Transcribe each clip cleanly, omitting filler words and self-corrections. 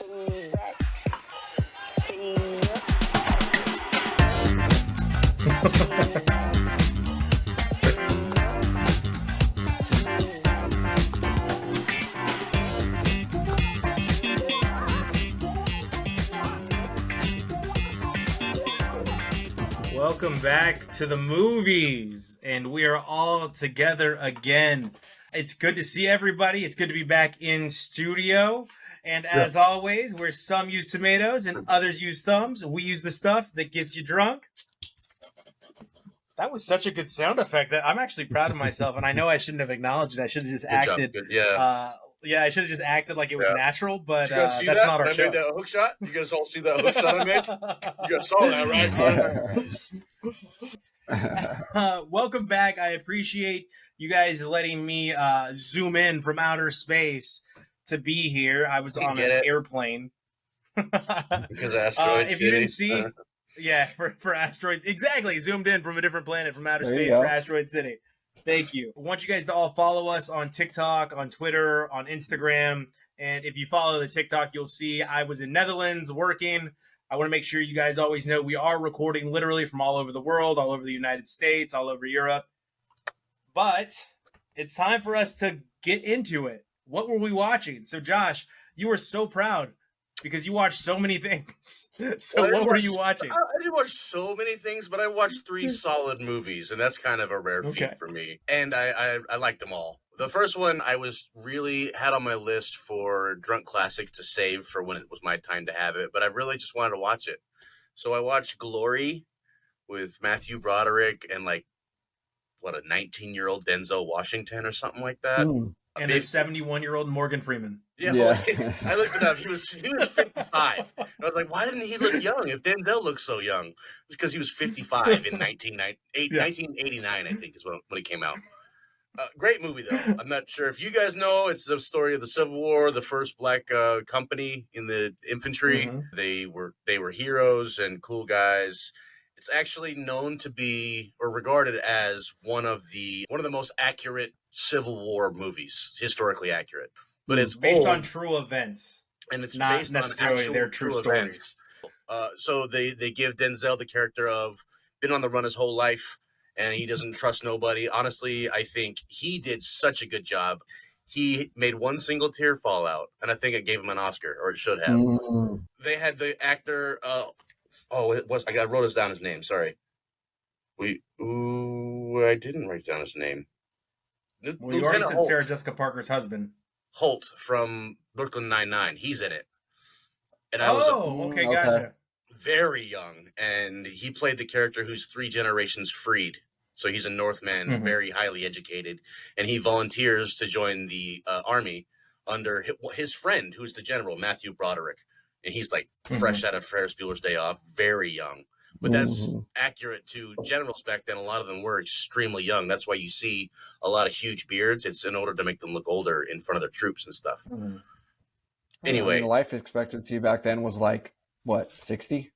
Welcome back to the movies, and we are all together again. It's good to see everybody. It's good to be back in studio. And as always, where some use tomatoes and others use thumbs, we use the stuff that gets you drunk. That was such a good sound effect that I'm actually proud of myself, and I know I shouldn't have acknowledged it. I should have just acted. I should have just acted like it was natural, but that's not our show. I made that hook shot. You guys all see that hook shot I made? You guys saw that, right? Welcome back. I appreciate you guys letting me zoom in from outer space to be here. I was on an airplane. Because asteroids. If you didn't see, for asteroids, exactly. Zoomed in from a different planet, from outer space for Asteroid City. Thank you. I want you guys to all follow us on TikTok, on Twitter, on Instagram. And if you follow the TikTok, you'll see I was in Netherlands working. I want to make sure you guys always know we are recording literally from all over the world, all over the United States, all over Europe. But it's time for us to get into it. What were we watching? So, Josh, you were so proud because you watched so many things. So what were you watching? I didn't watch so many things, but I watched 3 solid movies, and that's kind of a rare feat for me. And I liked them all. The first one I was really had on my list for drunk classics to save for when it was my time to have it, but I really just wanted to watch it. So I watched Glory with Matthew Broderick and a 19-year-old Denzel Washington or something like that. And a 71-year-old Morgan Freeman. Yeah. Well, I looked it up. He was 55. And I was like, why didn't he look young? If Denzel looked so young, it was because he was 55 in 1989, I think, is when he came out. Great movie, though. I'm not sure if you guys know. It's the story of the Civil War, the first black company in the infantry. Mm-hmm. They were heroes and cool guys. It's actually known to be or regarded as one of the most accurate Civil War movies, historically accurate. But it's based on true events, and it's not based necessarily on their true stories. So they give Denzel the character of been on the run his whole life, and he doesn't trust nobody. Honestly, I think he did such a good job. He made one single tear fall out, and I think it gave him an Oscar, or it should have. They had the actor. I wrote his down his name. Sorry. I didn't write down his name. Well, you already said Sarah Jessica Parker's husband. Holt from Brooklyn Nine-Nine. He's in it. And gotcha. Very young, and he played the character who's 3 generations freed. So he's a Northman, very highly educated, and he volunteers to join the army under his friend, who's the general, Matthew Broderick. And he's fresh out of Ferris Bueller's Day Off, very young. But that's accurate to generals back then. A lot of them were extremely young. That's why you see a lot of huge beards. It's in order to make them look older in front of their troops and stuff. Anyway. The life expectancy back then was 60?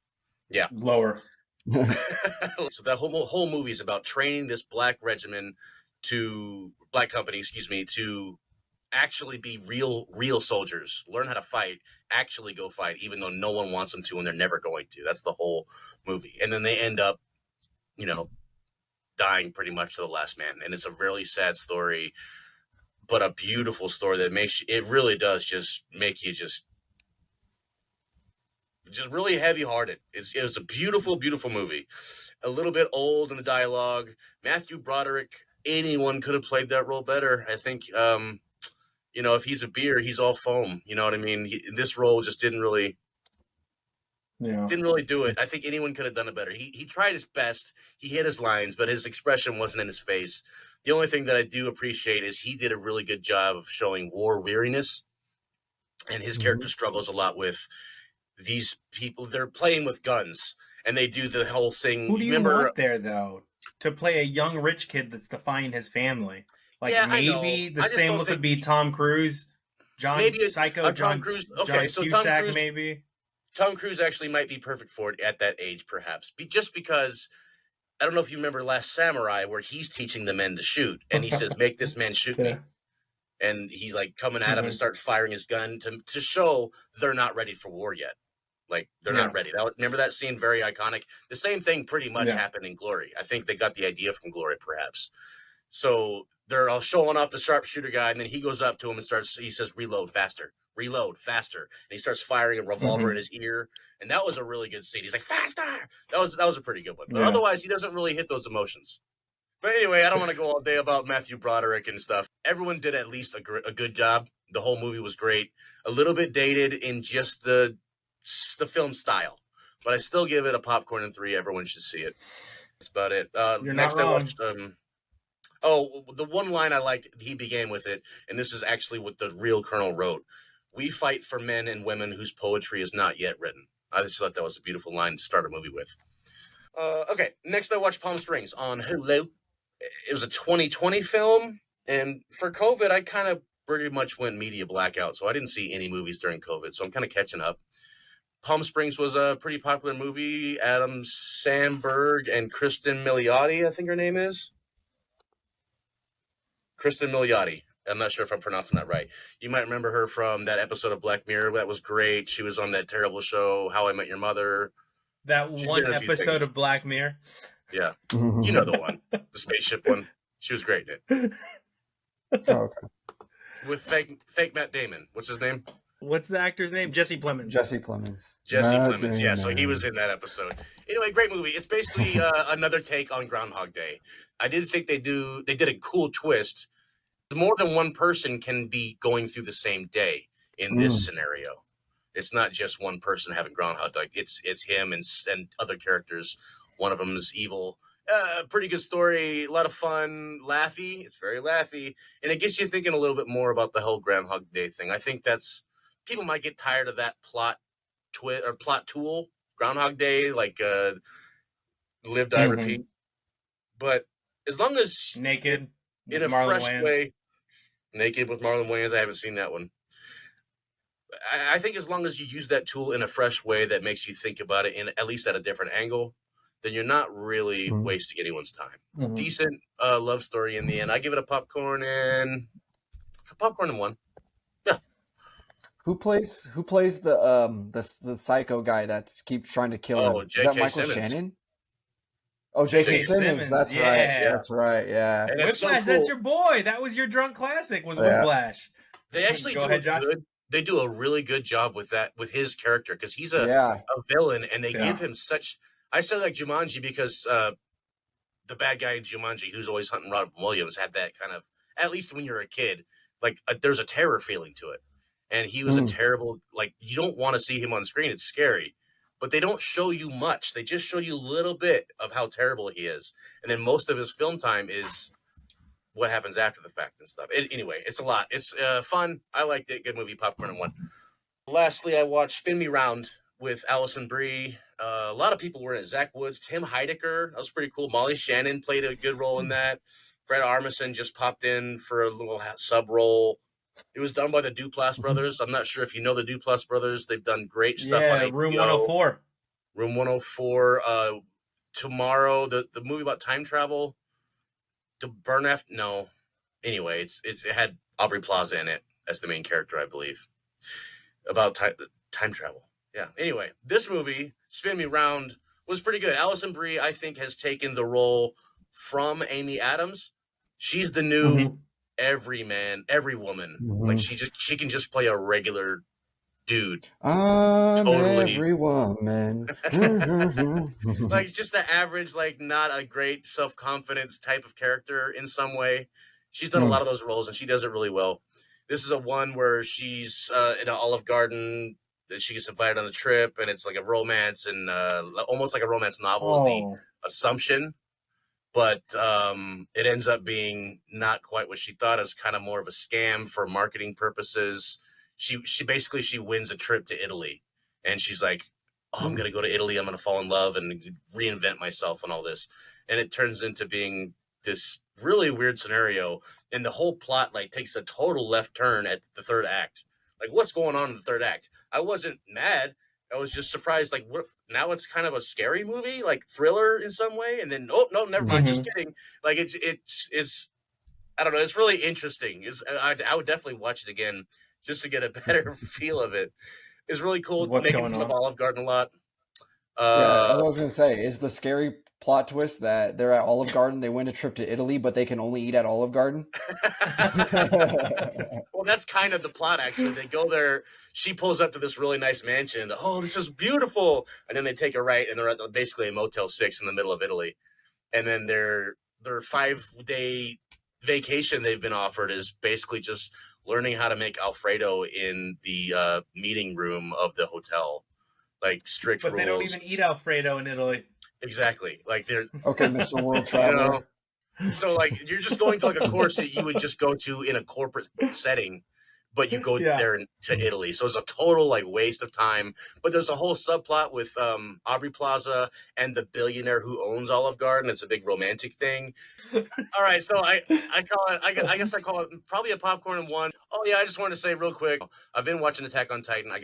Yeah. Lower. So that whole movie is about training this black company, to actually be real soldiers, learn how to fight, actually go fight, even though no one wants them to and they're never going to. That's the whole movie. And then they end up, dying pretty much to the last man. And it's a really sad story, but a beautiful story that it really does just make you just really heavy-hearted. It was a beautiful, beautiful movie. A little bit old in the dialogue. Matthew Broderick, anyone could have played that role better. I think, if he's a beer, he's all foam. You know what I mean? This role just didn't really do it. I think anyone could have done it better. He tried his best. He hit his lines, but his expression wasn't in his face. The only thing that I do appreciate is he did a really good job of showing war weariness, and his character struggles a lot with these people. They're playing with guns, and they do the whole thing. Who do you want there, though, to play a young rich kid that's defying his family? Maybe the same look would be Tom Cruise, John Cruise. Okay, so Cusack, maybe. Tom Cruise actually might be perfect for it at that age, perhaps. Just because, I don't know if you remember Last Samurai, where he's teaching the men to shoot, and he says, make this man shoot me. and he like coming at him and start firing his gun to show they're not ready for war yet. Like they're not ready. Remember that scene? Very iconic. The same thing pretty much happened in Glory. I think they got the idea from Glory, perhaps. So they're all showing off the sharpshooter guy, and then he goes up to him and he says, reload faster, and he starts firing a revolver in his ear. And that was a really good scene. He's like, faster. That was a pretty good one. But otherwise, he doesn't really hit those emotions. But anyway, I don't want to go all day about Matthew Broderick and stuff. Everyone did at least a good job. The whole movie was great. A little bit dated in just the film style, but I still give it a popcorn and 3. Everyone should see it. That's about it. Next, I watched. The one line I liked. He began with it, and this is actually what the real Colonel wrote: "We fight for men and women whose poetry is not yet written." I just thought that was a beautiful line to start a movie with. Okay, next I watched Palm Springs on Hulu. It was a 2020 film, and for COVID, I kind of pretty much went media blackout, so I didn't see any movies during COVID, so I'm kind of catching up. Palm Springs was a pretty popular movie. Adam Sandberg and Kristen Milioti, I think her name is. Kristen Milioti. I'm not sure if I'm pronouncing that right. You might remember her from that episode of Black Mirror. That was great. She was on that terrible show, How I Met Your Mother. That one episode of Black Mirror? Yeah. You know the one. The spaceship one. She was great in it. Oh, okay. With fake Matt Damon. What's his name? What's the actor's name? Jesse Plemons. Jesse Plemons. Yeah, so he was in that episode. Anyway, great movie. It's basically another take on Groundhog Day. I did think they did a cool twist. More than one person can be going through the same day in this scenario. It's not just one person having Groundhog Day. It's him and other characters. One of them is evil. Pretty good story, a lot of fun, laughy. It's very laughy, and it gets you thinking a little bit more about the whole Groundhog Day thing. I think people might get tired of that plot tool, Groundhog Day, like live, die, repeat. But as long as Naked in a fresh way, Naked with Marlon Wayans, I haven't seen that one. I think as long as you use that tool in a fresh way that makes you think about it in at least at a different angle, then you're not really wasting anyone's time. Decent love story in the end. I give it a popcorn and 1. Yeah. Who plays the psycho guy that keeps trying to kill him? Is that Michael Simmons. Shannon? Oh, J.K. Simmons. That's right. That's right. Yeah. And Whiplash, so cool. That's your boy. That was your drunk classic. Was Whiplash? They actually They do a really good job with that, with his character, because he's a villain, and they give him such. I said like Jumanji because the bad guy in Jumanji, who's always hunting Robin Williams, had that kind of, at least when you're a kid, like there's a terror feeling to it. And he was a terrible, like, you don't want to see him on screen. It's scary. But they don't show you much. They just show you a little bit of how terrible he is. And then most of his film time is what happens after the fact and stuff. Anyway, it's a lot. It's fun. I liked it. Good movie, popcorn and 1. Lastly, I watched Spin Me Round with Allison Brie. A lot of people were in it. Zach Woods, Tim Heidecker. That was pretty cool. Molly Shannon played a good role in that. Fred Armisen just popped in for a little sub role. It was done by the Duplass brothers. I'm not sure if you know the Duplass brothers. They've done great stuff on HBO. Room 104. Room 104. Tomorrow, the movie about time travel. No. Anyway, it had Aubrey Plaza in it as the main character, I believe. About time travel. Yeah. Anyway, this movie, Spin Me Round, was pretty good. Allison Brie, I think, has taken the role from Amy Adams. She's the new every woman. Like she can just play a regular dude. Totally. Every woman. Like just the average, like not a great self-confidence type of character in some way. She's done a lot of those roles and she does it really well. This is a one where she's in an Olive Garden. She gets invited on a trip, and it's like a romance and almost like a romance novel is the assumption. But it ends up being not quite what she thought. It's kind of more of a scam for marketing purposes. She basically wins a trip to Italy, and she's like, "Oh, I'm gonna go to Italy. I'm gonna fall in love and reinvent myself and all this." And it turns into being this really weird scenario, and the whole plot like takes a total left turn at the third act. Like, what's going on in the third act? I wasn't mad. I was just surprised. Like, what? Now it's kind of a scary movie, like thriller in some way. And then, oh no, never mind. Just kidding. Like, it's. I don't know. It's really interesting. I would definitely watch it again just to get a better feel of it. It's really cool. What's Making going fun on? of Olive Garden a lot. Yeah, I was gonna say, is the scary plot twist that they're at Olive Garden, they win a trip to Italy, but they can only eat at Olive Garden? Well, that's kind of the plot, actually. They go there. She pulls up to this really nice mansion. Oh, this is beautiful. And then they take a right, and they're at basically a Motel 6 in the middle of Italy. And then their 5-day vacation they've been offered is basically just learning how to make Alfredo in the meeting room of the hotel. Like strict But rules. they don't even eat Alfredo in Italy. Exactly. Like they're Okay, Mr. World Traveler. So like you're just going to like a course that you would just go to in a corporate setting, but you go there to Italy. So it's a total like waste of time. But there's a whole subplot with Aubrey Plaza and the billionaire who owns Olive Garden. It's a big romantic thing. All right, so I call it I guess I call it probably a popcorn and one. Oh yeah, I just wanted to say real quick. I've been watching Attack on Titan. I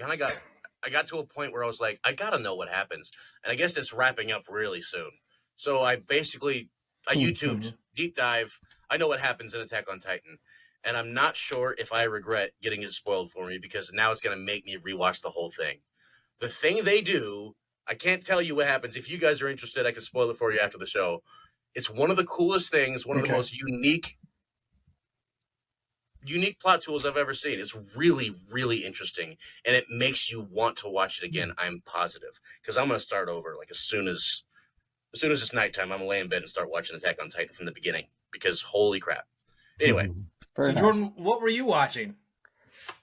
got to a point where I was like, I gotta know what happens, and I guess it's wrapping up really soon. So I YouTubed deep dive. I know what happens in Attack on Titan, and I'm not sure if I regret getting it spoiled for me because now it's gonna make me rewatch the whole thing. The thing they do, I can't tell you what happens. If you guys are interested, I can spoil it for you after the show. It's one of the coolest things, one of the most unique plot tools I've ever seen. It's really, really interesting, and it makes you want to watch it again. I'm positive because I'm going to start over like as soon as it's nighttime. I'm going to lay in bed and start watching Attack on Titan from the beginning because holy crap. Anyway, so Jordan, what were you watching?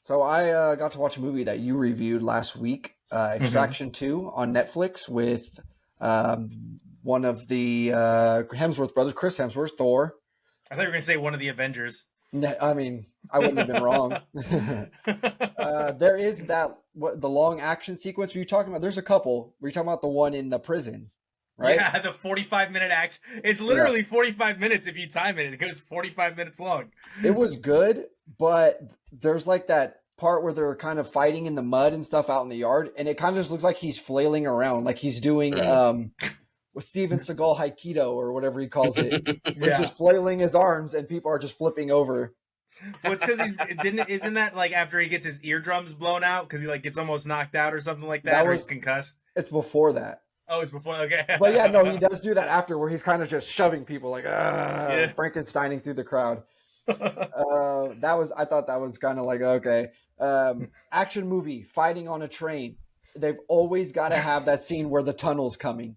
So I got to watch a movie that you reviewed last week, Extraction 2 on Netflix with one of the Hemsworth brothers, Chris Hemsworth, Thor. I thought you were going to say one of the Avengers. I mean, I wouldn't have been wrong. There is the long action sequence. Were you talking about? There's a couple. Were you talking about the one in the prison? Right? Yeah, the 45-minute action. It's literally 45 minutes if you time it. It goes 45 minutes long. It was good, but there's like that part where they're kind of fighting in the mud and stuff out in the yard, and it kind of just looks like he's flailing around, like he's doing with Steven Seagal Aikido or whatever he calls it. He's just flailing his arms, and people are just flipping over. Well, it's because isn't that like after he gets his eardrums blown out because he like gets almost knocked out or something like that, or he's concussed? It's before that. Oh, it's before. Okay. But yeah, no, he does do that after, where he's kind of just shoving people like Frankensteining through the crowd. I thought that was kind of like okay. Action movie, fighting on a train. They've always got to have that scene where the tunnel's coming.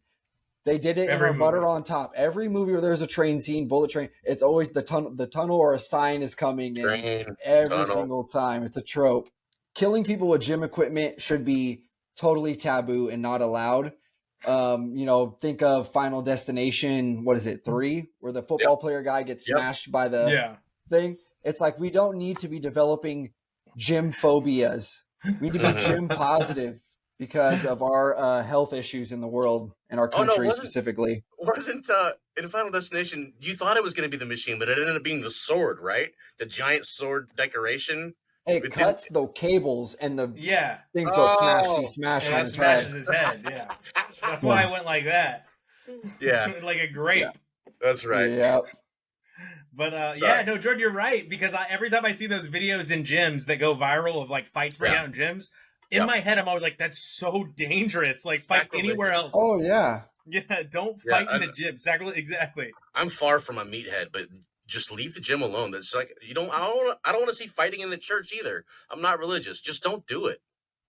They did it in Butter on Top. Every movie where there's a train scene, bullet train, it's always the tunnel or a sign is coming in every single time. It's a trope. Killing people with gym equipment should be totally taboo and not allowed. Think of Final Destination, what is it, 3? Where the football player guy gets smashed by the thing. It's like we don't need to be developing gym phobias. We need to be gym positive because of our health issues in the world and our country specifically. Wasn't in Final Destination, you thought it was going to be the machine, but it ended up being the sword, right? The giant sword decoration. It cuts the cables and the things go smash on his head. Smashes his head, yeah. That's why I went like that. Yeah. Like a grape. Yeah. That's right. Yeah. But no, Jordan, you're right, because every time I see those videos in gyms that go viral of like fights breaking out in gyms, in my head I'm always like, that's so dangerous. Like fight anywhere else. Oh yeah. Yeah, don't fight in the gym. Exactly. I'm far from a meathead, but just leave the gym alone. That's like I don't want to see fighting in the church either. I'm not religious. Just don't do it.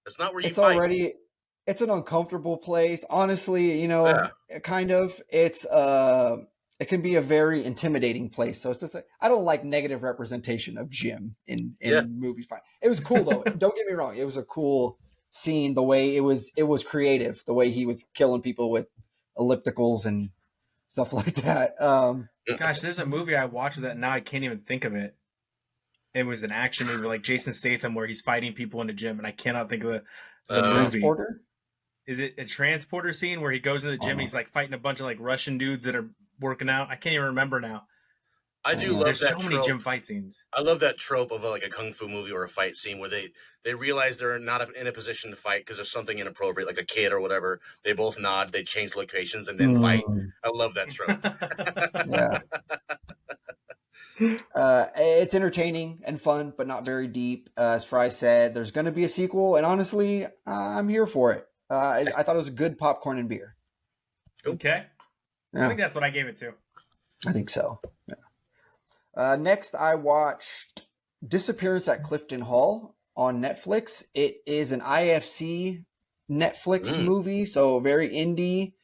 That's not where you fight. It's an uncomfortable place. Honestly, kind of. It's it can be a very intimidating place. So it's just like, I don't like negative representation of gym in movie fight. It was cool though. Don't get me wrong. It was a cool scene. The way it was creative. The way he was killing people with ellipticals and stuff like that. Gosh, there's a movie I watched that now I can't even think of it. It was an action movie like Jason Statham where he's fighting people in a gym, and I cannot think of the movie. Transporter? Is it a transporter scene where he goes in the gym and he's like fighting a bunch of like Russian dudes that are working out? I can't even remember now. I do love There's that so many gym fight scenes. I love that trope of like a kung fu movie or a fight scene where they realize they're not in a position to fight because there's something inappropriate, like a kid or whatever. They both nod, they change locations, and then fight. I love that trope. Yeah. It's entertaining and fun, but not very deep. As Fry said, there's going to be a sequel, and honestly, I'm here for it. I thought it was a good popcorn and beer. Okay. Yeah. I think that's what I gave it to. I think so. Yeah. Next, I watched Disappearance at Clifton Hall on Netflix. It is an IFC Netflix movie, so very indie,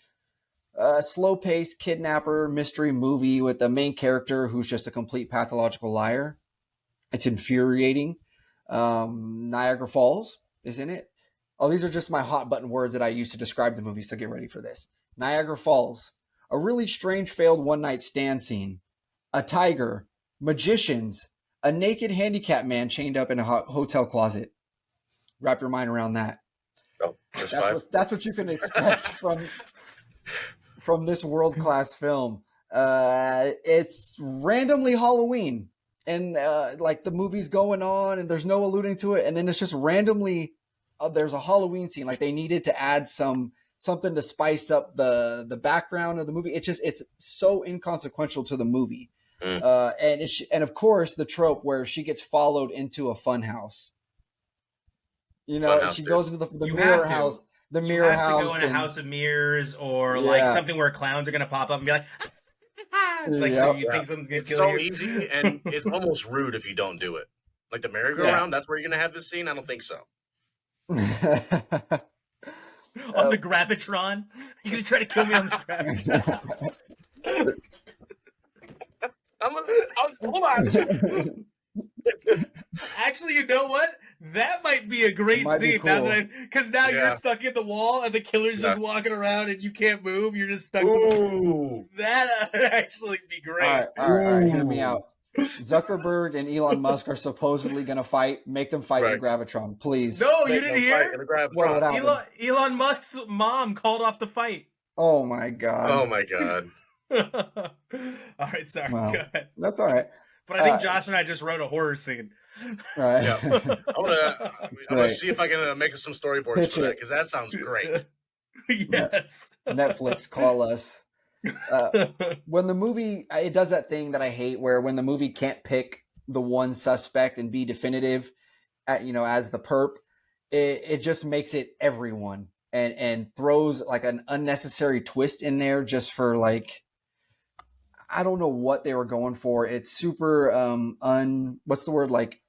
slow-paced kidnapper mystery movie with the main character who's just a complete pathological liar. It's infuriating. Niagara Falls is in it. Oh, these are just my hot button words that I use to describe the movie, so get ready for this. Niagara Falls, a really strange failed one-night stand scene, a tiger, magicians, a naked handicapped man chained up in a hotel closet. Wrap your mind around that. Oh, that's what you can expect from this world-class film. It's randomly Halloween, and like the movie's going on, and there's no alluding to it, and then it's just randomly there's a Halloween scene. Like they needed to add something to spice up the background of the movie. It's so inconsequential to the movie. And of course the trope where she gets followed into a fun house. You know, she goes into the mirror house. The mirror house. You have to go in a house of mirrors, or like something where clowns are going to pop up and be like, so you think someone's going to kill you. It's so easy, and it's almost rude if you don't do it. Like the merry-go-round, that's where you're going to have this scene? I don't think so. On the Gravitron? You're going to try to kill me on the Gravitron? Hold on. Actually, you know what? That might be a great scene. Cool. Because now you're stuck in the wall and the killer's just walking around and you can't move. You're just stuck. That would actually be great. All right, hear me out. Zuckerberg and Elon Musk are supposedly going to fight. Make them fight in the Gravitron, please. No, you didn't hear? Elon Musk's mom called off the fight. Oh my god. All right, sorry. Wow. Go ahead. That's all right. But I think Josh and I just wrote a horror scene. Right. Yeah. I'm gonna see if I can make some storyboards for that, because that sounds great. Yes. Netflix, call us. When the movie, it does that thing that I hate, where when the movie can't pick the one suspect and be definitive, as the perp, it just makes it everyone, and throws like an unnecessary twist in there just for like, I don't know what they were going for. It's super what's the word, like,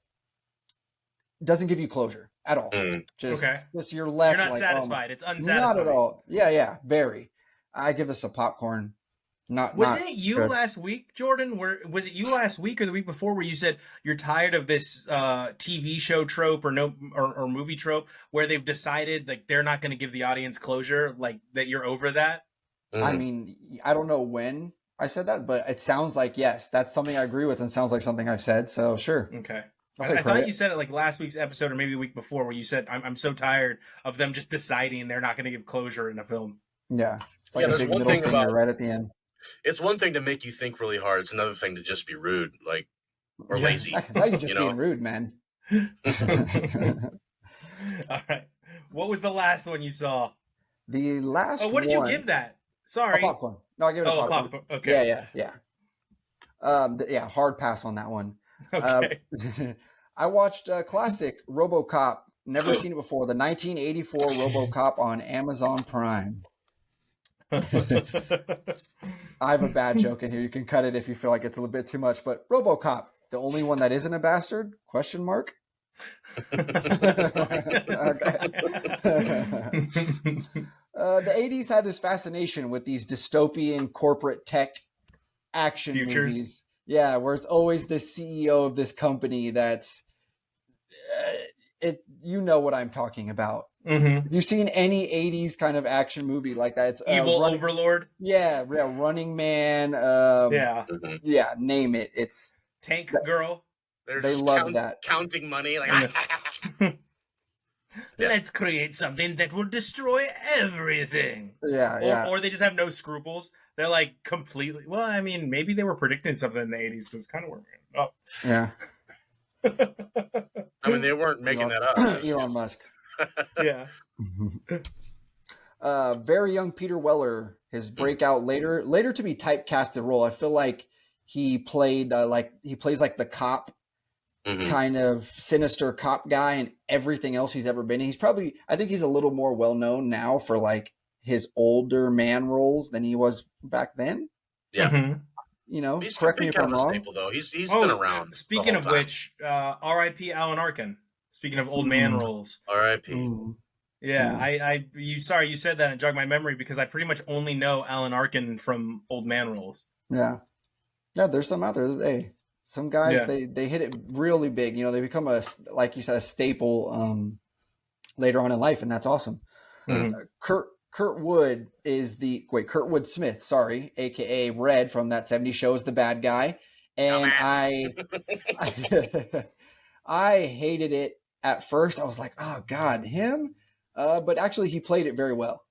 doesn't give you closure at all. Just you're left. You're not satisfied. It's unsatisfying. Not at all. Yeah, very. I give this a popcorn. Wasn't it you last week, Jordan? Was it you last week or the week before where you said you're tired of this TV show trope or movie trope where they've decided like they're not going to give the audience closure, like that you're over that? I mean, I don't know when I said that, but it sounds like, yes, that's something I agree with and sounds like something I've said. So sure. Okay. I thought you said it like last week's episode or maybe a week before where you said, I'm so tired of them just deciding they're not going to give closure in a film. Yeah. It's like a big middle finger right at the end. It's one thing to make you think really hard. It's another thing to just be rude, or lazy. Now you're just being rude, man. All right. What was the last one you saw? The last one. Oh, what did you give that? Sorry. Popcorn. No, I gave it a popcorn. Okay. Yeah. Hard pass on that one. Okay. I watched classic RoboCop. Never seen it before. The 1984 RoboCop on Amazon Prime. I have a bad joke in here. You can cut it if you feel like it's a little bit too much. But RoboCop, the only one that isn't a bastard? Question mark. The 80s had this fascination with these dystopian corporate tech action futures movies. Yeah, where it's always the CEO of this company that's you know what I'm talking about. Mm-hmm. If you've seen any 80s kind of action movie like that, it's Evil Overlord. Yeah, Running Man. Name it. It's Tank Girl. They love that. Counting money. Let's create something that will destroy everything. Yeah. Or they just have no scruples. They're like completely. Well, I mean, maybe they were predicting something in the 80s, but it's kind of working. Oh. Yeah. I mean, they weren't making that up. Elon Musk. Yeah. Very young Peter Weller, his breakout later to be typecasted role. I feel like he played he plays like the cop, kind of sinister cop guy, and everything else he's ever been in. I think he's a little more well known now for like his older man roles than he was back then. Yeah. He's correct me if I'm wrong. Staple, though. He's been around. Speaking of which, R.I.P. Alan Arkin. Speaking of old man roles, R.I.P. Yeah, you said that and jogged my memory because I pretty much only know Alan Arkin from old man roles. Yeah, there's some out there. Some guys they hit it really big. They become like you said, a staple later on in life, and that's awesome. Kurtwood Kurtwood Smith, sorry, aka Red from that '70s show, is the bad guy, and I hated it at first. I was like, oh God, him, but actually he played it very well.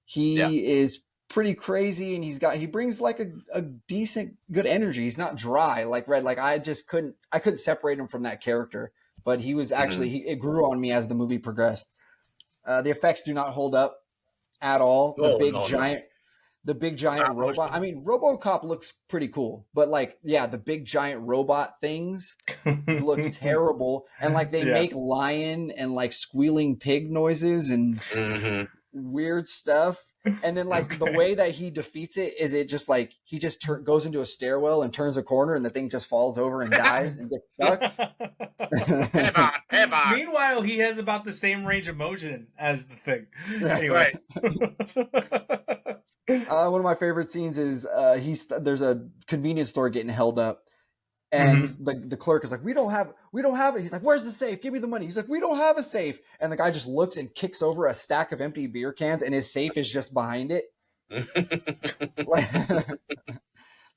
He is pretty crazy, and he brings like a decent, good energy. He's not dry like Red. Like I couldn't separate him from that character, but he was actually it grew on me as the movie progressed. The effects do not hold up at all. The big giant robot. I mean, RoboCop looks pretty cool, but the big giant robot things look terrible, and like they make lion and like squealing pig noises and weird stuff. And then the way that he defeats it is it just like he just goes into a stairwell and turns a corner, and the thing just falls over and dies and gets stuck. Pivot. Meanwhile, he has about the same range of motion as the thing. Anyway. One of my favorite scenes is there's a convenience store getting held up, and the clerk is like, we don't have it. He's like, where's the safe? Give me the money. He's like, we don't have a safe. And the guy just looks and kicks over a stack of empty beer cans, and his safe is just behind it. It's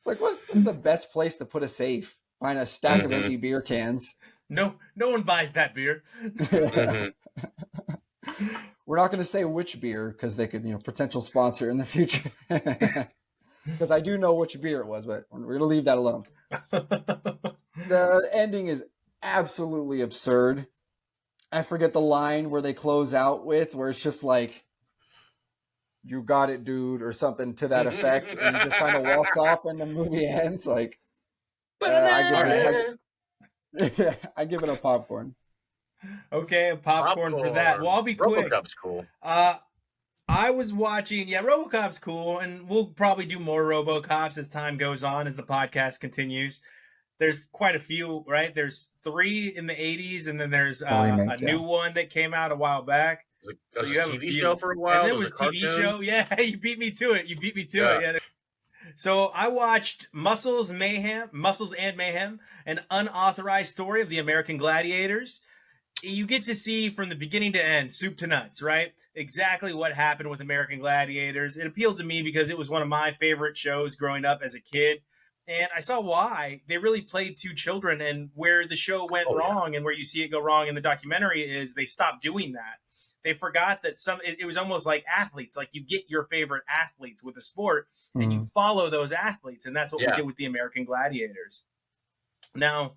like, what's the best place to put a safe? Behind a stack of empty beer cans. No one buys that beer. We're not going to say which beer because they could, potential sponsor in the future. Because I do know which beer it was, but we're going to leave that alone. The ending is absolutely absurd. I forget the line where they close out with, where it's just like, you got it, dude, or something to that effect. And he just kind of walks off and the movie ends. Like, I give it a popcorn. Okay, a popcorn for that. Well, I'll be quick. RoboCop's cool. I was watching, RoboCop's cool, and we'll probably do more RoboCops as time goes on, as the podcast continues. There's quite a few, right? There's 3 in the 80s, and then there's a new one that came out a while back. So you have a TV show for a while? And then it was a TV show. Yeah, you beat me to it. Yeah. So I watched Muscles and Mayhem, an unauthorized story of the American Gladiators. You get to see from the beginning to end, soup to nuts, right? Exactly what happened with American Gladiators. It appealed to me because it was one of my favorite shows growing up as a kid. And I saw why they really played 2 children, and where the show went wrong and where you see it go wrong in the documentary is they stopped doing that. They forgot that it was almost like athletes. Like, you get your favorite athletes with a sport and you follow those athletes. And that's what we did with the American Gladiators. Now,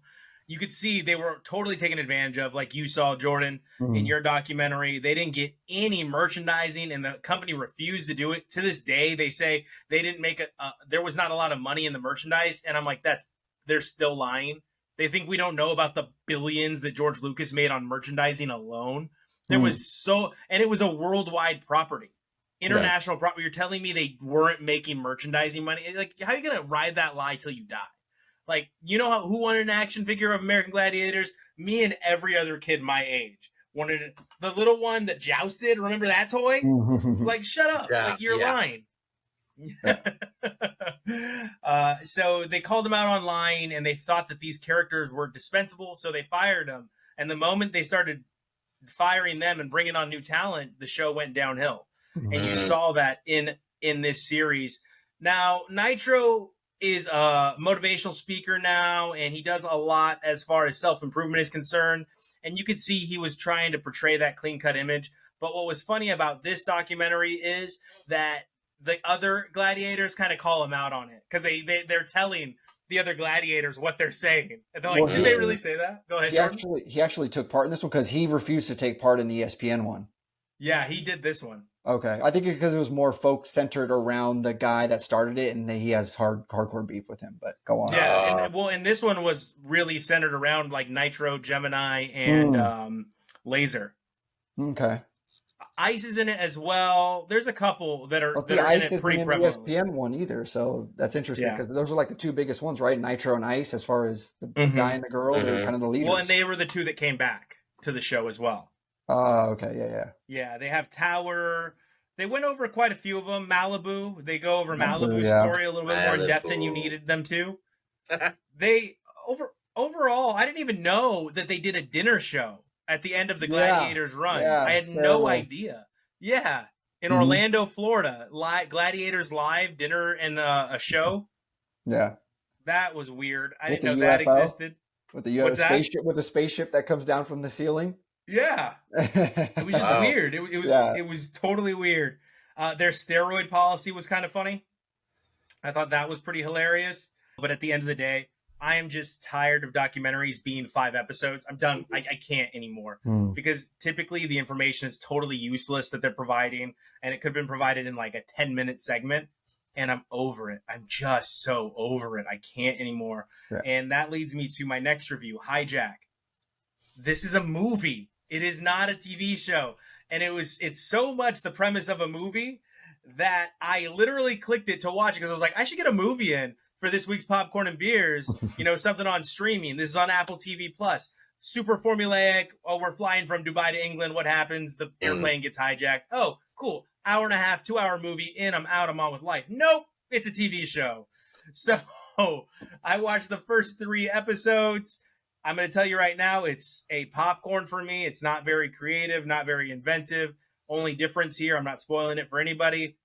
you could see they were totally taken advantage of, like you saw, Jordan, in your documentary. They didn't get any merchandising, and the company refused to do it. To this day, they say they didn't make there was not a lot of money in the merchandise. And I'm like, they're still lying. They think we don't know about the billions that George Lucas made on merchandising alone. There was and it was a worldwide property, international property. You're telling me they weren't making merchandising money? Like, how are you going to ride that lie till you die? Like, who wanted an action figure of American Gladiators? Me and every other kid my age wanted the little one that jousted. Remember that toy? Like, shut up. Yeah, like, you're lying. So they called them out online, and they thought that these characters were dispensable, so they fired them. And the moment they started firing them and bringing on new talent, the show went downhill. And you saw that in this series. Now, Nitro is a motivational speaker now, and he does a lot as far as self-improvement is concerned. And you could see he was trying to portray that clean-cut image. But what was funny about this documentary is that the other gladiators kind of call him out on it, because they're telling the other gladiators what they're saying. And they're like, did they really say that? Go ahead, Jordan. He actually took part in this one because he refused to take part in the ESPN one. Yeah, he did this one. Okay, I think because it was more folk centered around the guy that started it, and he has hardcore beef with him. But go on. Yeah, and this one was really centered around like Nitro, Gemini, and Laser. Okay. Ice is in it as well. There's a couple that are Ice in it isn't pretty in the prevalently. ESPN one either, so that's interesting because those are like the two biggest ones, right? Nitro and Ice, as far as the guy and the girl, they're kind of the leaders. Well, and they were the two that came back to the show as well. Okay, Yeah, they have Tower. They went over quite a few of them. Malibu. They go over Malibu's story a little bit more in depth than you needed them to. Overall, I didn't even know that they did a dinner show at the end of the Gladiators run. I had no idea. Yeah. In Orlando, Florida, Gladiators live dinner and a show. Yeah. That was weird. I didn't know that existed. With the spaceship that comes down from the ceiling. Yeah. It was just weird. It was totally weird. Their steroid policy was kind of funny. I thought that was pretty hilarious. But at the end of the day, I am just tired of documentaries being 5 episodes. I'm done. I can't anymore because typically the information is totally useless that they're providing, and it could have been provided in like a 10-minute segment, and I'm over it. I'm just so over it. I can't anymore. Yeah. And that leads me to my next review, Hijack. This is a movie. It is not a TV show. And it's so much the premise of a movie that I literally clicked it to watch because I was like, I should get a movie in for this week's Popcorn and Beers, something on streaming. This is on Apple TV Plus. Super formulaic. Oh, we're flying from Dubai to England. What happens? The airplane gets hijacked. Oh, cool. 1.5, 2-hour movie in. I'm out. I'm on with life. Nope. It's a TV show. So I watched the first 3 episodes. I'm going to tell you right now, it's a popcorn for me. It's not very creative, not very inventive. Only difference here, I'm not spoiling it for anybody.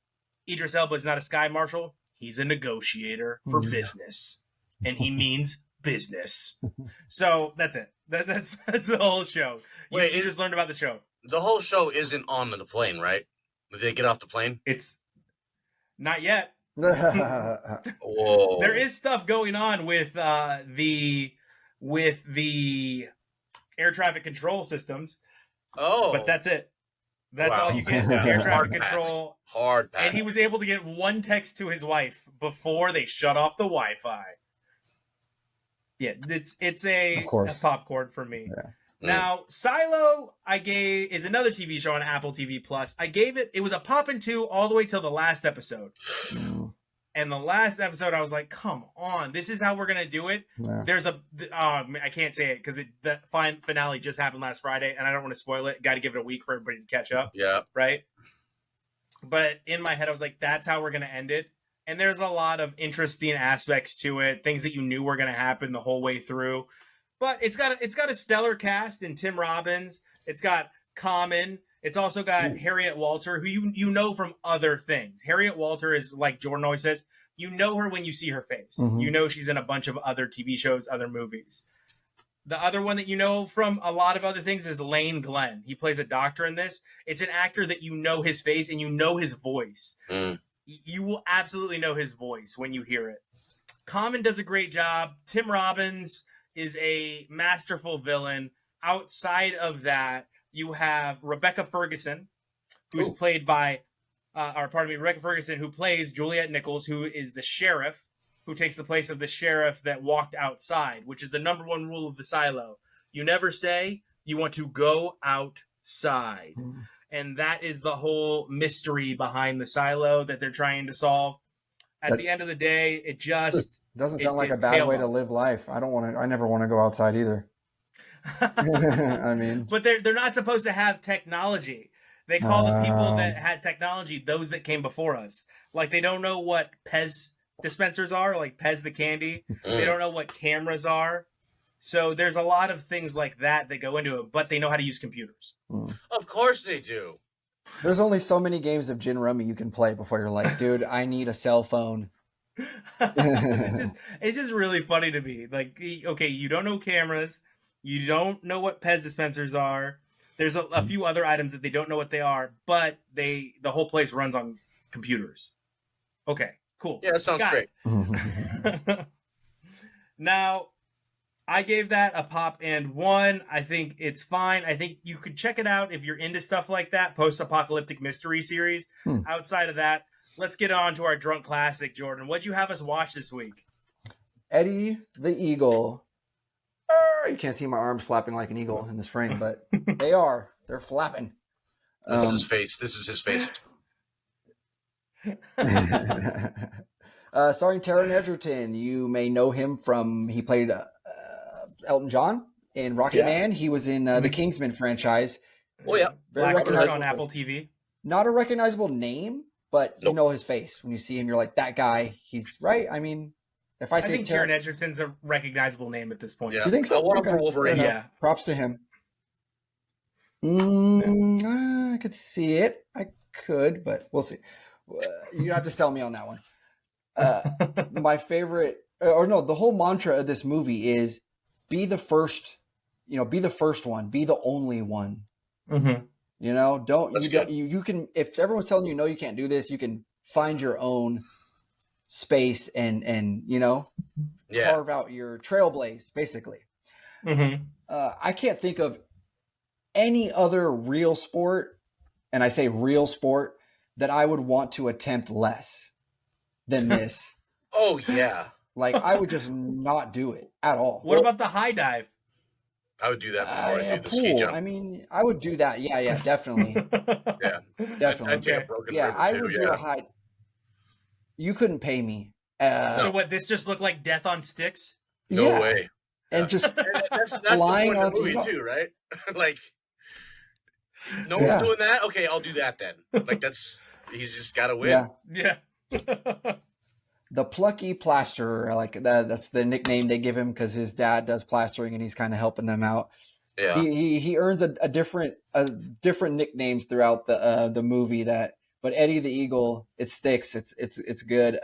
Idris Elba is not a sky marshal. He's a negotiator for business, and he means business. So that's it. That's the whole show. You just learned about the show. The whole show isn't on the plane, right? Did they get off the plane? It's not yet. Whoa. There is stuff going on with the air traffic control systems. Oh, but that's it. That's all you get. Air traffic control. Hard pass. And he was able to get one text to his wife before they shut off the Wi-Fi. Yeah, it's a popcorn for me. Yeah. Now, Silo, is another TV show on Apple TV Plus. It was a poppin' 2 all the way till the last episode. And the last episode, I was like, come on, this is how we're going to do it. Yeah. There's I can't say it because the finale just happened last Friday, and I don't want to spoil it. Got to give it a week for everybody to catch up. Yeah. Right? But in my head, I was like, that's how we're going to end it. And there's a lot of interesting aspects to it, things that you knew were going to happen the whole way through. But it's got a stellar cast in Tim Robbins. It's got Common. It's also got Harriet Walter, who you know from other things. Harriet Walter is, like Jordan always says, you know her when you see her face. You know she's in a bunch of other TV shows, other movies. The other one that you know from a lot of other things is Lane Glenn. He plays a doctor in this. It's an actor that you know his face and you know his voice. You will absolutely know his voice when you hear it. Common does a great job. Tim Robbins is a masterful villain. Outside of that, you have Rebecca Ferguson, who's played by, Rebecca Ferguson, who plays Juliette Nichols, who is the sheriff, who takes the place of the sheriff that walked outside, which is the number 1 rule of the Silo. You never say you want to go outside. And that is the whole mystery behind the Silo that they're trying to solve. At the end of the day, it just doesn't sound like a bad way to live life. I never want to go outside either. I mean, but they're not supposed to have technology. They call the people that had technology those that came before us. Like, they don't know what Pez dispensers are, like Pez the candy. They don't know what cameras are. So there's a lot of things like that go into it, but they know how to use computers. Of course they do. There's only so many games of gin rummy you can play before you're like, dude, I need a cell phone. It's just really funny to me. Like, okay, you don't know cameras. You don't know what Pez dispensers are. There's a few other items that they don't know what they are, but the whole place runs on computers. Okay, cool. Yeah, that sounds great. Now, I gave that a pop and 1. I think it's fine. I think you could check it out if you're into stuff like that, post-apocalyptic mystery series. Outside of that, let's get on to our drunk classic, Jordan. What'd you have us watch this week? Eddie the Eagle. You can't see my arms flapping like an eagle in this frame, but they are. They're flapping. This is his face. This is his face. Starring Taron Egerton. You may know him from, he played Elton John in Rocket Man. He was in the Kingsman franchise. Oh, yeah. Very Black recognizable on Apple TV. Not a recognizable name, but you know his face. When you see him, you're like, that guy, he's right. I mean, if I think Taron Egerton's a recognizable name at this point. Yeah. You think so? I want him for Wolverine. Yeah. Props to him. I could see it. I could, but we'll see. You have to sell me on that one. My favorite, or no, the whole mantra of this movie is be the first, be the first one, be the only one. Mm-hmm. You can, if everyone's telling you, no, you can't do this, you can find your own space and carve out your trailblaze, basically. Mm-hmm. I can't think of any other real sport, and I say real sport, that I would want to attempt less than this. Oh, yeah. Like, I would just not do it at all. What about the high dive? I would do that before I do the ski jump. I mean, I would do that. Yeah, definitely. Yeah. Definitely. I'd take a broken yeah, river I too, would do a high. You couldn't pay me. So what, this just looked like Death on Sticks? No way. And just that's flying the point of the onto movie too, right? Like, no one's doing that? Okay, I'll do that then. Like, he's just got to win. Yeah. The Plucky Plasterer, like that's the nickname they give him because his dad does plastering and he's kind of helping them out. Yeah. He earns a different nicknames throughout the movie but Eddie the Eagle, it sticks. It's good.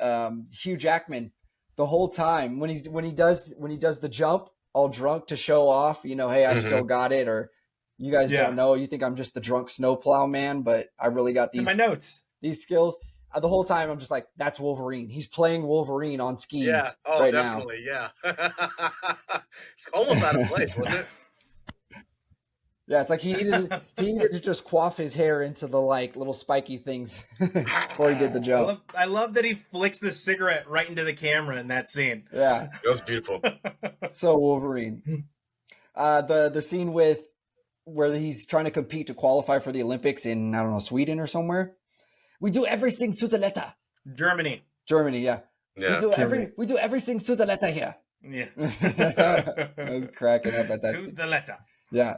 Hugh Jackman, the whole time when he does the jump all drunk to show off, hey, I still got it, or you guys don't know, you think I'm just the drunk snowplow man, but I really got in my notes. These skills. The whole time I'm just like, that's Wolverine. He's playing Wolverine on skis right definitely, now. Yeah. It's almost out of place, wasn't it? Yeah, it's like he needed to just quaff his hair into the little spiky things before he did the jump. I love that he flicks the cigarette right into the camera in that scene. Yeah, it was beautiful. So Wolverine. The scene where he's trying to compete to qualify for the Olympics in, I don't know, Sweden or somewhere. We do everything to the letter. Germany, yeah. We do everything to the letter here. Yeah. I was cracking up at that. To the letter. Yeah.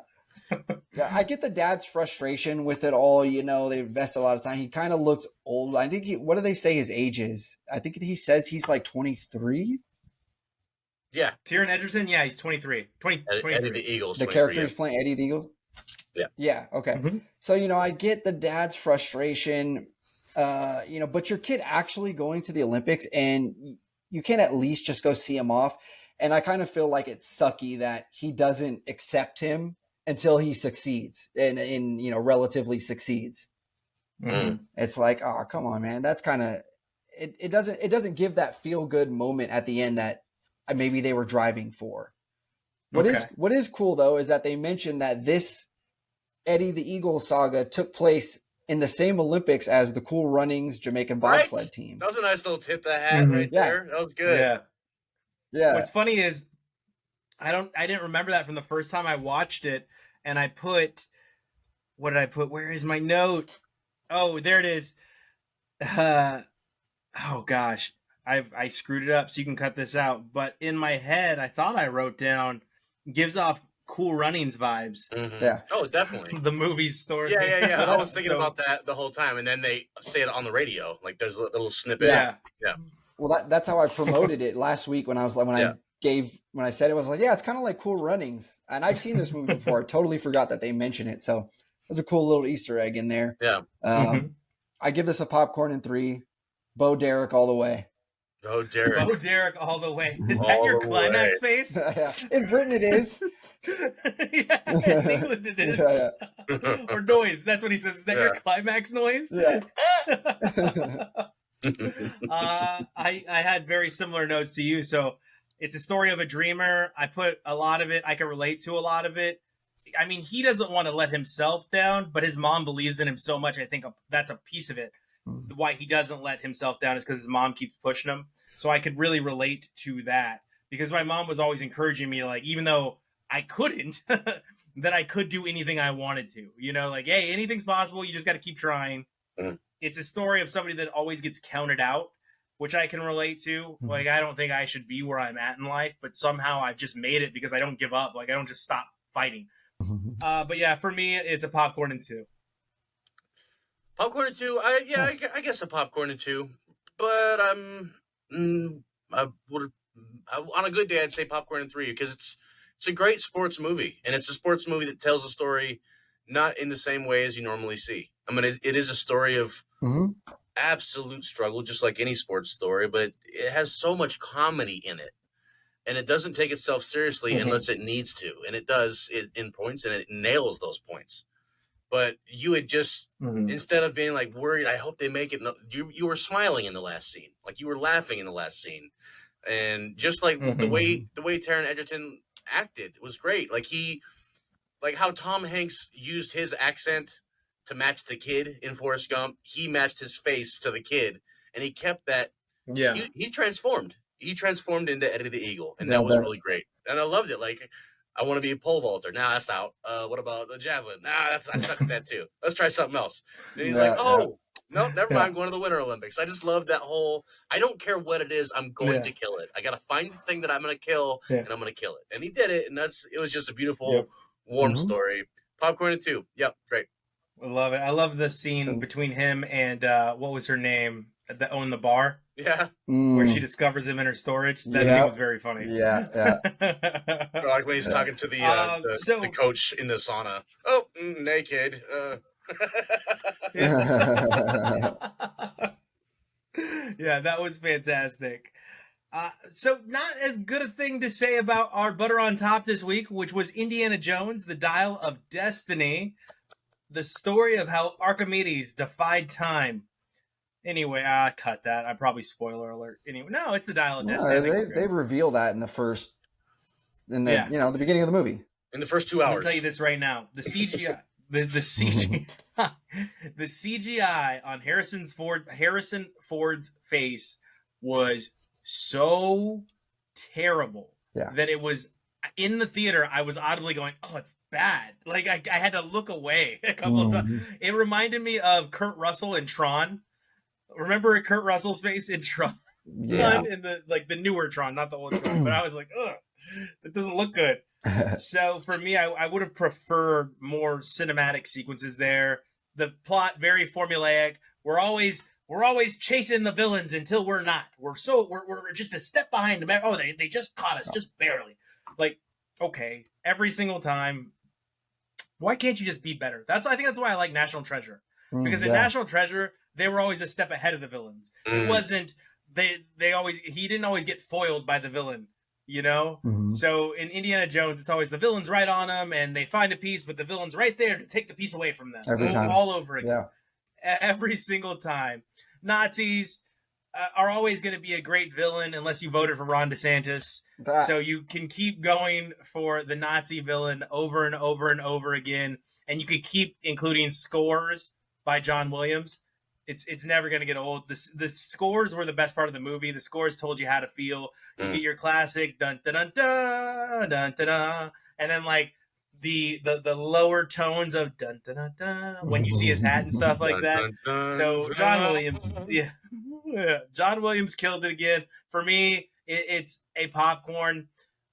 Yeah, I get the dad's frustration with it all. They invest a lot of time. He kind of looks old. I think what do they say his age is? I think he says he's like 23. Yeah. Taron Egerton, yeah, he's 23. 23. Eddie the Eagle's the 23, character he's playing, Eddie the Eagle? Yeah. Yeah, okay. Mm-hmm. So, I get the dad's frustration, but your kid actually going to the Olympics, and you can at least just go see him off. And I kind of feel like it's sucky that he doesn't accept him until he succeeds and relatively succeeds. Mm-hmm. It's like, oh, come on, man. That's kind of, it doesn't give that feel good moment at the end that maybe they were driving for. What is cool though, is that they mentioned that this Eddie the Eagle saga took place in the same Olympics as the Cool Runnings Jamaican bobsled team. That was a nice little tip that had right there. That was good. Yeah. What's funny is I didn't remember that from the first time I watched it, and I put, what did I put? Where is my note? Oh, there it is. Oh gosh, I screwed it up, so you can cut this out. But in my head, I thought I wrote down, gives off Cool Runnings vibes. Mm-hmm. Yeah. Oh, definitely. The movie story. Yeah. I was thinking about that the whole time, and then they say it on the radio. Like there's a little snippet. Yeah. Well, that's how I promoted it last week when I was like, when I said it, I was like, yeah, it's kind of like Cool Runnings. And I've seen this movie before. I totally forgot that they mentioned it. So there's a cool little Easter egg in there. Yeah. I give this a popcorn in 3. Bo Derek all the way. Bo Derek. Bo Derek all the way. Is that your climax face? Yeah. In Britain it is. In England it is. Yeah. Or noise. That's what he says. Is that your climax noise? Yeah. I had very similar notes to you. So It's a story of a dreamer. I put a lot of it. I can relate to a lot of it. I mean, he doesn't want to let himself down, but his mom believes in him so much. I think that's a piece of it. Why he doesn't let himself down is because his mom keeps pushing him. So I could really relate to that because my mom was always encouraging me, like, even though I couldn't, that I could do anything I wanted to. You know, like, hey, anything's possible. You just got to keep trying. It's a story of somebody that always gets counted out, which I can relate to. Like, I don't think I should be where I'm at in life, but somehow I've just made it because I don't give up. Like, I don't just stop fighting. But yeah, for me, it's a popcorn and 2. Popcorn and 2. I guess a popcorn and 2. But on a good day, I'd say popcorn and 3 because it's a great sports movie, and it's a sports movie that tells a story not in the same way as you normally see. I mean, it is a story of absolute struggle, just like any sports story, but it has so much comedy in it. And it doesn't take itself seriously unless it needs to. And it does in points, and it nails those points. But you had just, instead of being like worried, I hope they make it, you were smiling in the last scene. Like you were laughing in the last scene. And just like the way Taron Egerton acted was great. Like how Tom Hanks used his accent to match the kid in Forrest Gump. He matched his face to the kid, and he kept that. Yeah. He transformed. He transformed into Eddie the Eagle, and that was really great. And I loved it. Like, I want to be a pole vaulter. Nah, that's out. What about the javelin? Nah, I suck at that too. Let's try something else. And he's like, no, never mind. I'm going to the Winter Olympics. I just love that whole, I don't care what it is. I'm going to kill it. I got to find the thing that I'm going to kill, and I'm going to kill it. And he did it, and it was just a beautiful, warm story. Popcorn and 2. Yep, great. I love it. I love the scene between him and what was her name that owned the bar? Yeah. Where she discovers him in her storage. That scene was very funny. Yeah. Like when he's talking to the coach in the sauna. Oh, naked. Yeah, that was fantastic. So not as good a thing to say about our butter on top this week, which was Indiana Jones, the Dial of Destiny, the story of how Archimedes defied time. Anyway, cut that. I probably spoiler alert. Anyway, no, it's the Dial of Destiny. They reveal that in the beginning of the movie. In the first 2 hours. I'll tell you this right now: the CGI, the CGI on Harrison Ford's face was so terrible that it was in the theater. I was audibly going, "Oh, it's bad!" Like I had to look away a couple of times. It reminded me of Kurt Russell in Tron. Remember Kurt Russell's face in Tron? Yeah. In the newer Tron, not the old Tron. But I was like, ugh, it doesn't look good. So for me, I would have preferred more cinematic sequences there. The plot very formulaic. We're always chasing the villains until we're not. We're just a step behind them. Oh, they just caught us, just barely. Like, okay, every single time. Why can't you just be better? I think that's why I like National Treasure. Because in National Treasure, they were always a step ahead of the villains. It wasn't he didn't always get foiled by the villain, you know? So in Indiana Jones, it's always the villain's right on them and they find a piece, but the villain's right there to take the piece away from them. Every time. All over again. Yeah. Every single time. Nazis are always going to be a great villain unless you voted for Ron DeSantis. So you can keep going for the Nazi villain over and over and over again, and you could keep including scores by John Williams. It's never going to get old. The scores were the best part of the movie. The scores told you how to feel. You get your classic dun dun dun dun dun dun, dun and then like the lower tones of dun dun dun dun when you see his hat and stuff like that. Dun, dun, So John Williams, John Williams killed it again. For me, it's a popcorn,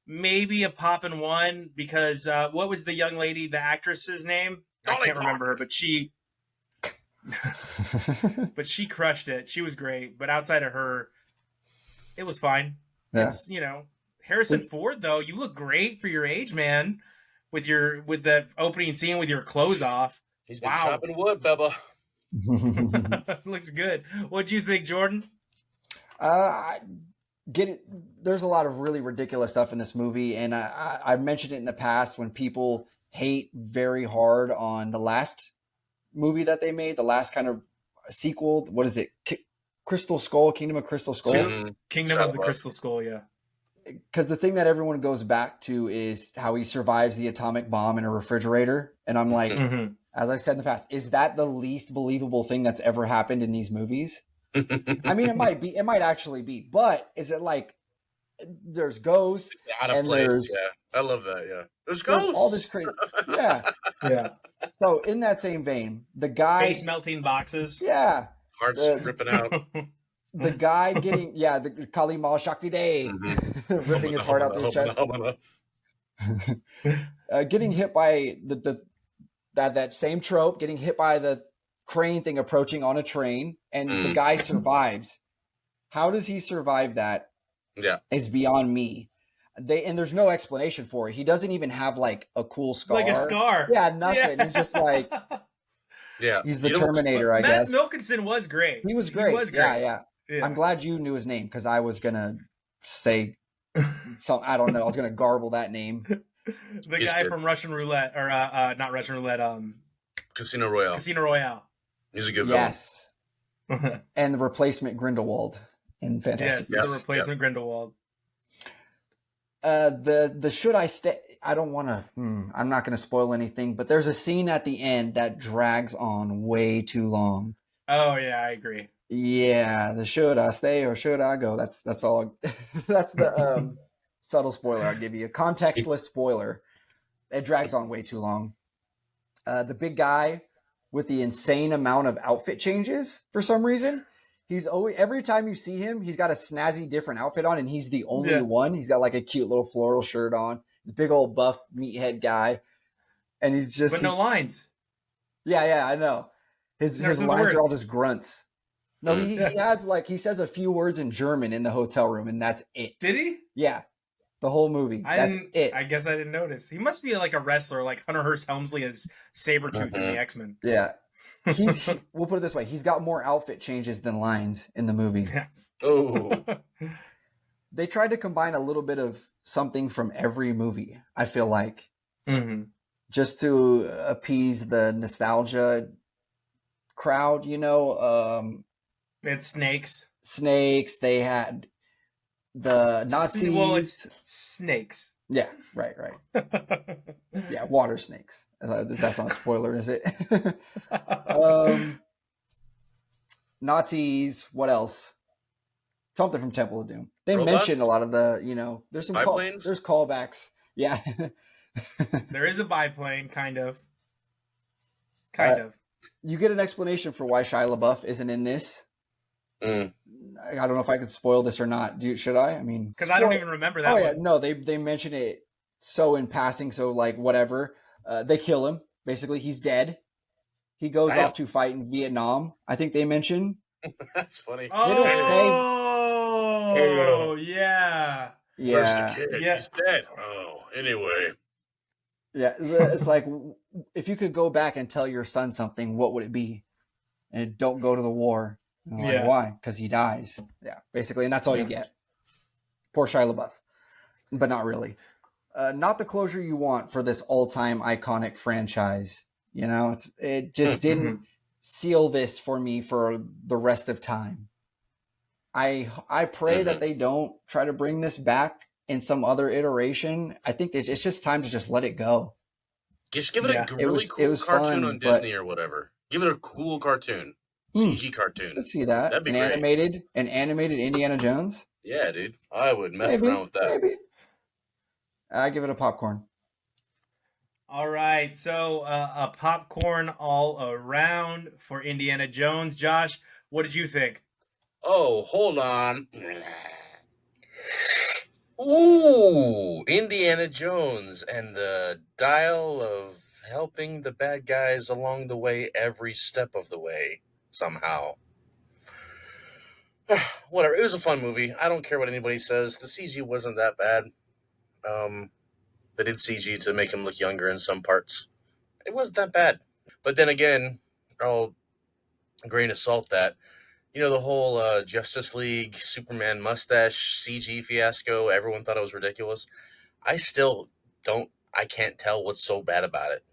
maybe a pop and one because what was the young lady, the actress's name? I can't remember her, but she crushed it. She was great, but outside of her, it was fine. Yeah. It's, Harrison Ford though, you look great for your age, man, with the opening scene with your clothes off. He's been chopping wood, Bubba. Looks good. What'd you think, Jordan? I get it. There's a lot of really ridiculous stuff in this movie, and I mentioned it in the past when people hate very hard on the last movie that they made, the last kind of sequel. What is it? Crystal Skull, Kingdom of Crystal Skull. Kingdom of the Crystal Skull. Yeah. because the thing that everyone goes back to is how he survives the atomic bomb in a refrigerator. And I'm like, as I said in the past, is that the least believable thing that's ever happened in these movies? I mean, it might actually be, but is it like there's ghosts out of and place? there's I love that. Yeah, there's all ghosts. this crazy, yeah. Yeah. So in that same vein, the guy Face melting boxes. yeah, Hearts ripping out. the guy getting the Kali Mal Shakti Day ripping his heart out through his chest. Getting hit by that same trope, getting hit by the crane thing approaching on a train, and the guy survives. How does he survive that? Yeah, is beyond me. And there's no explanation for it. He doesn't even have like a cool scar, like a scar. Yeah, nothing. He's just like, he's the Terminator, I guess. Mads Mikkelsen was great. He was great. Yeah. I'm glad you knew his name because I was gonna say some. I don't know. I was gonna garble that name. The guy from Russian Roulette, or not Russian Roulette. Casino Royale. Casino Royale. He's a good villain. Yes. And the replacement Grindelwald in Fantastic. Yes, the replacement Grindelwald. The should I stay? I don't want to. I'm not going to spoil anything, but there's a scene at the end that drags on way too long. Oh yeah, I agree. Yeah, the should I stay or should I go? That's all. That's the subtle spoiler I'll give you. A contextless spoiler. It drags on way too long. The big guy with the insane amount of outfit changes for some reason. He's always, every time you see him, he's got a snazzy different outfit on, and he's the only one. He's got like a cute little floral shirt on. This big old buff meathead guy, and he's just no lines. Yeah, I know. His lines are all just grunts. No, he has he says a few words in German in the hotel room, and that's it. Did he? Yeah, the whole movie. That's it. I guess I didn't notice. He must be like a wrestler, like Hunter Hearst Helmsley as Sabretooth in the X-Men. Yeah. We'll put it this way. He's got more outfit changes than lines in the movie. Yes. Oh. They tried to combine a little bit of something from every movie, I feel like. Just to appease the nostalgia crowd, It's snakes. Snakes. They had the Nazis. Well, it's snakes. Yeah, right. Yeah, water snakes. That's not a spoiler, is it? Nazis. What else? Something from Temple of Doom. They mentioned a lot of the, there's some there's callbacks. Yeah. There is a biplane, kind of. You get an explanation for why Shia LaBeouf isn't in this. I don't know if I could spoil this or not. Should I? I mean, because I don't even remember that. Oh yeah, no, they mention it so in passing. So like whatever, they kill him. Basically, he's dead. He goes off to fight in Vietnam. I think they mention. That's funny. Oh, yeah. Where's the kid? He's dead. Oh, anyway. Yeah, it's like if you could go back and tell your son something, what would it be? And don't go to the war. Like, why? Because he dies. Yeah, basically, and that's all you get. Poor Shia LaBeouf, but not really. Not the closure you want for this all-time iconic franchise. It just didn't seal this for me for the rest of time. I pray that they don't try to bring this back in some other iteration. I think it's just time to just let it go. Just give it a really cool cartoon on Disney or whatever. Give it a cool cartoon. CG cartoon. Let's see that. That'd be great. An animated Indiana Jones? Yeah, dude. I would mess around with that. Maybe. I give it a popcorn. All right. So a popcorn all around for Indiana Jones. Josh, what did you think? Oh, hold on. Ooh, Indiana Jones and the dial of helping the bad guys along the way every step of the way. Somehow. Whatever. It was a fun movie. I don't care what anybody says. The CG wasn't that bad. They did CG to make him look younger in some parts. It wasn't that bad. But then again, I'll grain of salt that. The whole Justice League Superman mustache CG fiasco, everyone thought it was ridiculous. I still I can't tell what's so bad about it.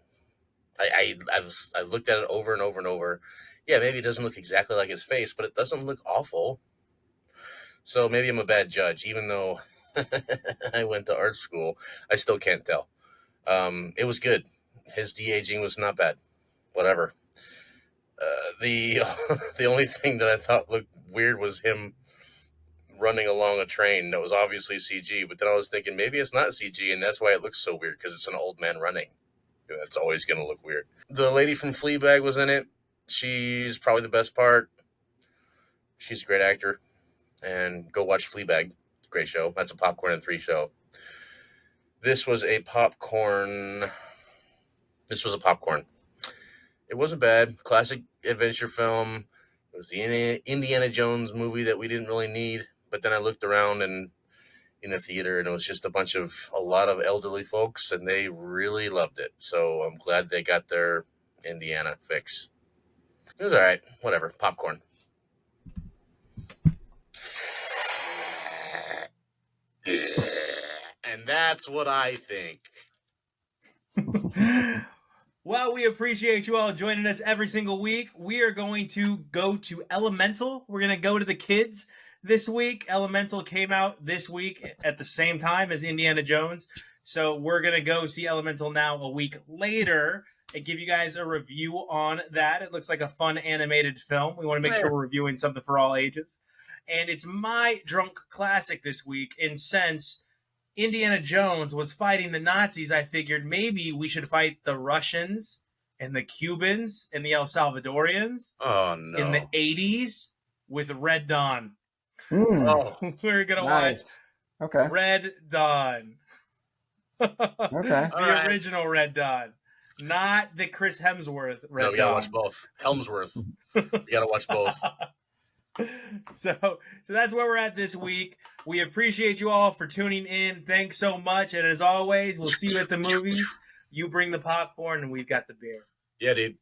I've looked at it over and over and over. Yeah, maybe it doesn't look exactly like his face, but it doesn't look awful. So maybe I'm a bad judge, even though I went to art school. I still can't tell. It was good. His de-aging was not bad. Whatever. The the only thing that I thought looked weird was him running along a train that was obviously CG. But then I was thinking maybe it's not CG, and that's why it looks so weird, because it's an old man running. That's always going to look weird. The lady from Fleabag was in it. She's probably the best part. She's a great actor. And go watch Fleabag. Great show. That's a Popcorn and 3 show. This was a popcorn. It wasn't bad. Classic adventure film. It was the Indiana Jones movie that we didn't really need. But then I looked around and in the theater, and it was just a lot of elderly folks, and they really loved it. So I'm glad they got their Indiana fix. It was all right. Whatever. Popcorn. And that's what I think. Well, we appreciate you all joining us every single week. We are going to go to Elemental. We're going to go to the kids this week. Elemental came out this week at the same time as Indiana Jones. So we're going to go see Elemental now a week later and give you guys a review on that. It looks like a fun animated film. We want to make sure we're reviewing something for all ages. And it's my drunk classic this week. And since Indiana Jones was fighting the Nazis, I figured maybe we should fight the Russians and the Cubans and the El Salvadorians in the 80s with Red Dawn. Oh, we're going to watch Red Dawn. The original Red Dawn. Not the Chris Hemsworth Red Dawn. No, we got to watch both. Helmsworth. We got to watch both. So that's where we're at this week. We appreciate you all for tuning in. Thanks so much. And as always, we'll see you at the movies. You bring the popcorn and we've got the beer. Yeah, dude.